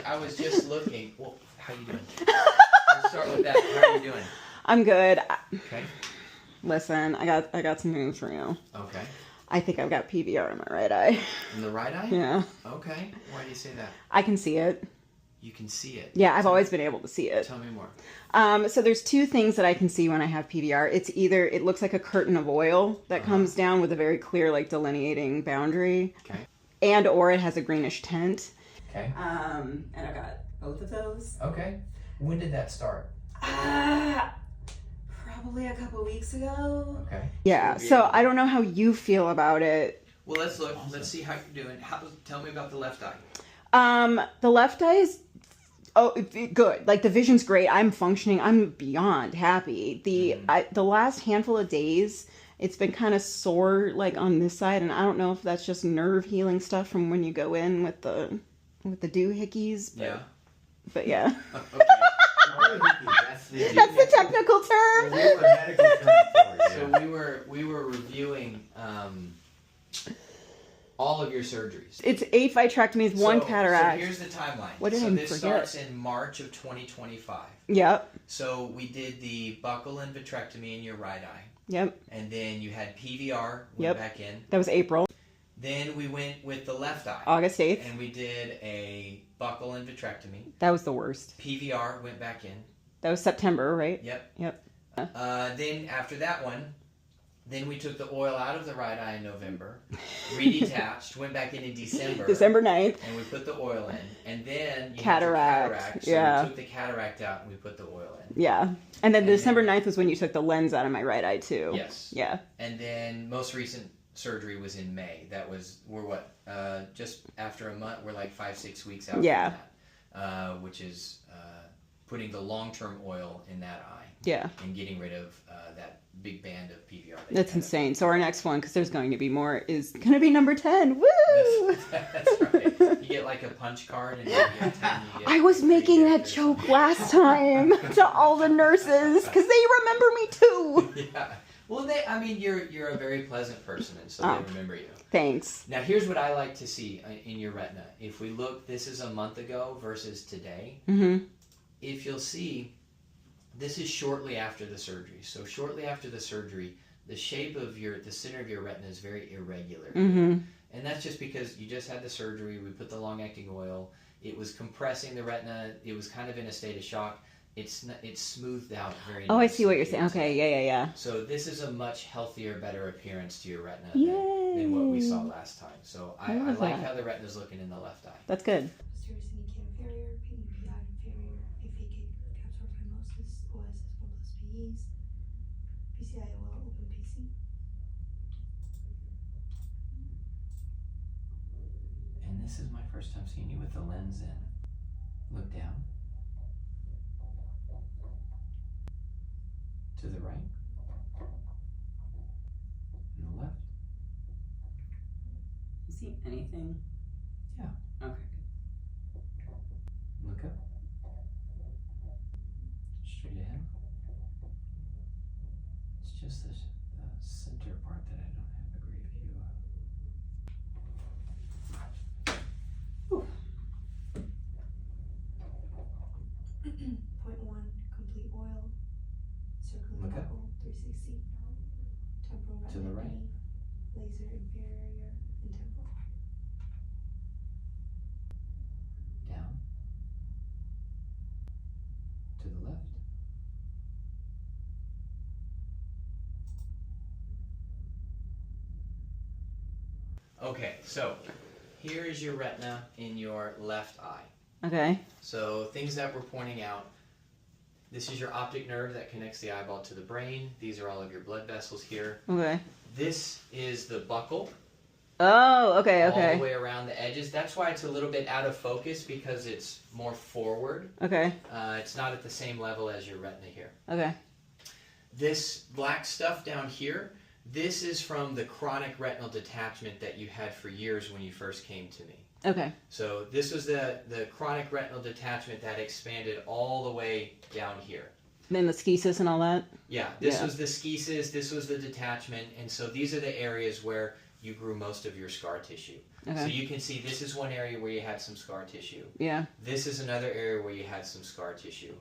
I was just looking. Well, how you doing? Let's start with that. How are you doing? I'm good. Okay. Listen, I got some news for you. Okay. I think I've got PVR in my right eye. In the right eye? Yeah. Okay. Why do you say that? I can see it. You can see it. Yeah, I've always been able to see it. Tell me more. So there's two things that I can see when I have PVR. It's either it looks like a curtain of oil that comes down with a very clear, like, delineating boundary. Okay. And or it has a greenish tint. Okay. And I've got both of those. Okay. When did that start? Probably a couple weeks ago. Okay. Yeah. So I don't know how you feel about it. Well, let's look. Let's see how you're doing. Tell me about the left eye. The left eye is good. Like, the vision's great. I'm functioning. I'm beyond happy. The last handful of days, it's been kind of sore, like, on this side, and I don't know if that's just nerve healing stuff from when you go in with the doohickeys. But, Yeah. But yeah. Okay. That's the technical term. We were medical term for it. So we were reviewing all of your surgeries. It's 8 vitrectomies, 1 cataract. So here's the timeline. What did I this forget? starts in March of 2025. Yep. So we did the buccal and vitrectomy in your right eye. Yep. And then you had PVR, went Yep. back in. That was April. Then we went with the left eye. August 8th. And we did a buccal and vitrectomy. That was the worst. PVR went back in. That was September, right? Yep. Yep. Then after that one, then we took the oil out of the right eye in November, redetached, went back in December. December 9th. And we put the oil in. And then you Cataract. had cataract. So Yeah. we took the cataract out and we put the oil in. Yeah. And then And December then- 9th was when you took the lens out of my right eye, too. Yes. Yeah. And then most recent surgery was in May. We're what? Just after a month, we're like 5-6 weeks out Yeah. from that. Which is putting the long-term oil in that eye. Yeah. And getting rid of that big band of PVR. That's insane. So our next one, because there's going to be more, is going to be number 10. Woo! That's right. You get like a punch card and you get 10. You get I was 3 making that characters. joke last time to all the nurses because they remember me too. Yeah. Well, you're a very pleasant person, and so they remember you. Thanks. Now, here's what I like to see in your retina. If we look, this is a month ago versus today. Mm-hmm. If you'll see, this is shortly after the surgery. So shortly after the surgery, the shape of the center of your retina is very irregular. Mm-hmm. And that's just because you just had the surgery. We put the long-acting oil. It was compressing the retina. It was kind of in a state of shock. It's smoothed out very nicely. Oh, I see what you're saying. Okay, yeah. So this is a much healthier, better appearance to your retina than Yay. what we saw last time. So I love like that. how the retina's looking in the left eye. That's good. Posterior significant inferior, PEPI inferior, aphakic capsular phimosis, OSS 1 plus PEs, PCIOL open PC. And this is my first time seeing you with the lens in. Look down. To the right. And the left. You see anything? Yeah. Okay. Look up. Straight ahead. It's just the center part that I don't have a great view of. 0.1 complete oil, circling Look up. buckle 360, temporal To the right. retinectomy, laser inferior and temporal. Down. To the left. Okay, so here is your retina in your left eye. Okay. So things that we're pointing out. This is your optic nerve that connects the eyeball to the brain. These are all of your blood vessels here. Okay. This is the buccal. Oh, okay. All the way around the edges. That's why it's a little bit out of focus because it's more forward. Okay. It's not at the same level as your retina here. Okay. This black stuff down here, this is from the chronic retinal detachment that you had for years when you first came to me. Okay. So this was the chronic retinal detachment that expanded all the way down here. Then the schisis and all that? Yeah, this was the schisis, this was the detachment, and so these are the areas where you grew most of your scar tissue. Okay. So you can see this is one area where you had some scar tissue. Yeah. This is another area where you had some scar tissue.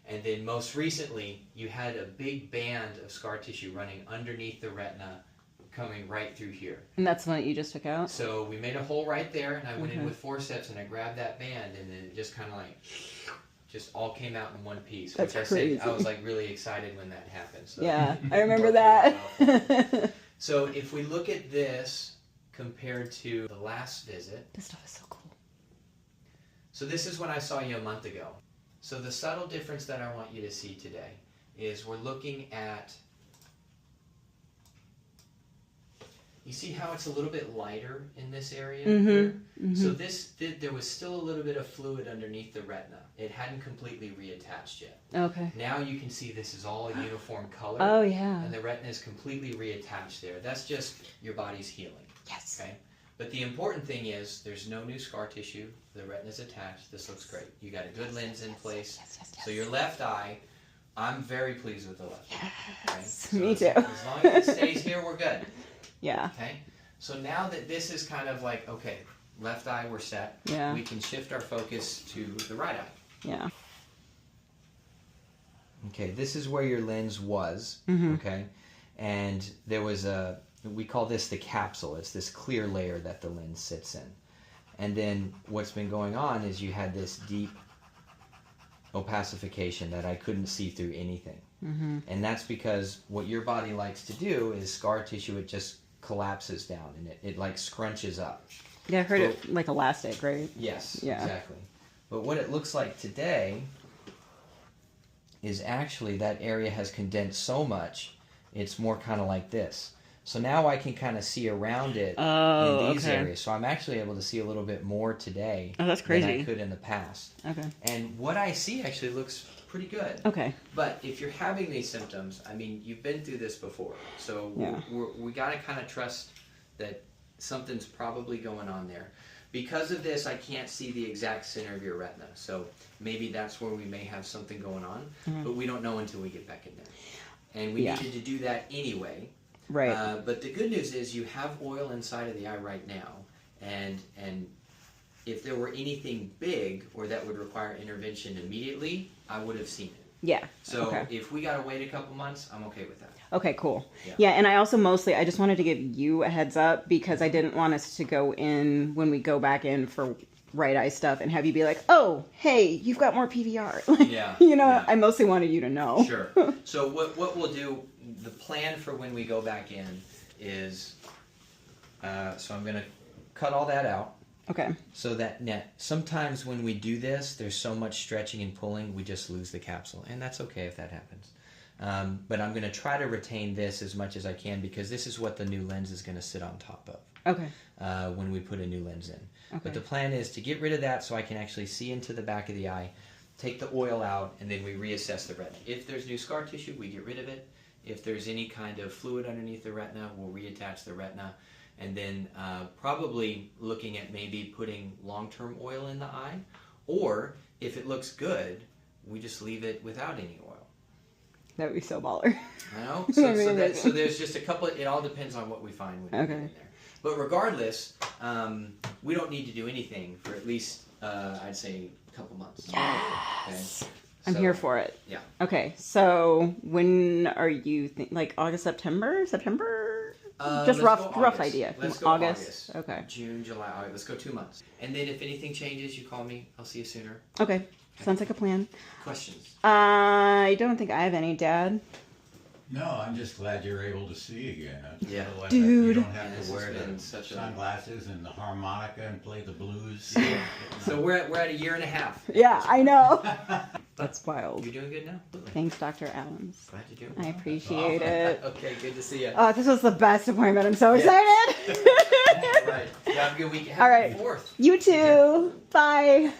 And then most recently, you had a big band of scar tissue running underneath the retina, coming right through here. And that's the one that you just took out? So we made a hole right there, and I went in with forceps, and I grabbed that band, and then it just kind of like, just all came out in one piece. That's which crazy. I was like really excited when that happened. So Yeah, I remember worked really well. that. So if we look at this compared to the last visit, This stuff is so cool. so this is when I saw you a month ago. So the subtle difference that I want you to see today is we're looking at, you see how it's a little bit lighter in this area here? So there was still a little bit of fluid underneath the retina. It hadn't completely reattached yet. Okay. Now you can see this is all a uniform color. Oh, yeah. And the retina is completely reattached there. That's just your body's healing. Yes. Okay? But the important thing is there's no new scar tissue. The retina's attached. This looks great. You got a good lens in place. Yes. So your left eye, I'm very pleased with the left eye. Okay? So Me too. As long as it stays here, we're good. Yeah. Okay? So now that this is kind of like, okay, left eye, we're set. Yeah. We can shift our focus to the right eye. Yeah. Okay, this is where your lens was. Okay? And there was we call this the capsule. It's this clear layer that the lens sits in. And then what's been going on is you had this deep opacification that I couldn't see through anything. And that's because what your body likes to do is scar tissue, it just collapses down and it like scrunches up. Yeah, I heard it like elastic, right? Yes, Yeah. exactly. But what it looks like today is actually that area has condensed so much, it's more kind of like this. So now I can kind of see around it in these areas. So I'm actually able to see a little bit more today Oh, that's crazy. than I could in the past. Okay. And what I see actually looks pretty good. Okay. But if you're having these symptoms, I mean, you've been through this before. So Yeah. we got to kind of trust that something's probably going on there. Because of this, I can't see the exact center of your retina. So maybe that's where we may have something going on. But we don't know until we get back in there. And we needed to do that anyway. Right. But the good news is you have oil inside of the eye right now. And if there were anything big or that would require intervention immediately, I would have seen it. Yeah. So okay. if we got to wait a couple months, I'm okay with that. Okay, cool. Yeah. Yeah, and I also I just wanted to give you a heads up because I didn't want us to go in when we go back in for right eye stuff and have you be like, oh, hey, you've got more PVR. Yeah. You know, yeah. I mostly wanted you to know. Sure. So what we'll do, the plan for when we go back in is, so I'm going to cut all that out. Okay. So that sometimes when we do this, there's so much stretching and pulling, we just lose the capsule. And that's okay if that happens. But I'm going to try to retain this as much as I can because this is what the new lens is going to sit on top of. Okay. When we put a new lens in. Okay. But the plan is to get rid of that so I can actually see into the back of the eye, take the oil out, and then we reassess the retina. If there's new scar tissue, we get rid of it. If there's any kind of fluid underneath the retina, we'll reattach the retina. And then probably looking at maybe putting long-term oil in the eye. Or if it looks good, we just leave it without any oil. That would be so baller. I know. So there's just a couple. It all depends on what we find when we get in there. But regardless, we don't need to do anything for at least I'd say a couple months. Yes. Okay? I'm here for it. Yeah. Okay, so when are you like August, September? Just rough idea. Let's go August. Okay. June, July. All right, let's go 2 months. And then if anything changes, you call me. I'll see you sooner. Okay. Sounds like a plan. Questions? I don't think I have any, Dad. No, I'm just glad you're able to see again. Yeah. Otherwise, Dude. You don't have This to wear has been the such a- sunglasses and the harmonica and play the blues. So we're at a year and a half. Yeah, I know. That's wild. You're doing good now. Thanks, Dr. Adams. Glad you do. I appreciate it. Okay, good to see you. Oh, this was the best appointment. I'm so excited. All right. You have a good week. All right. Happy 4th. You too. Bye.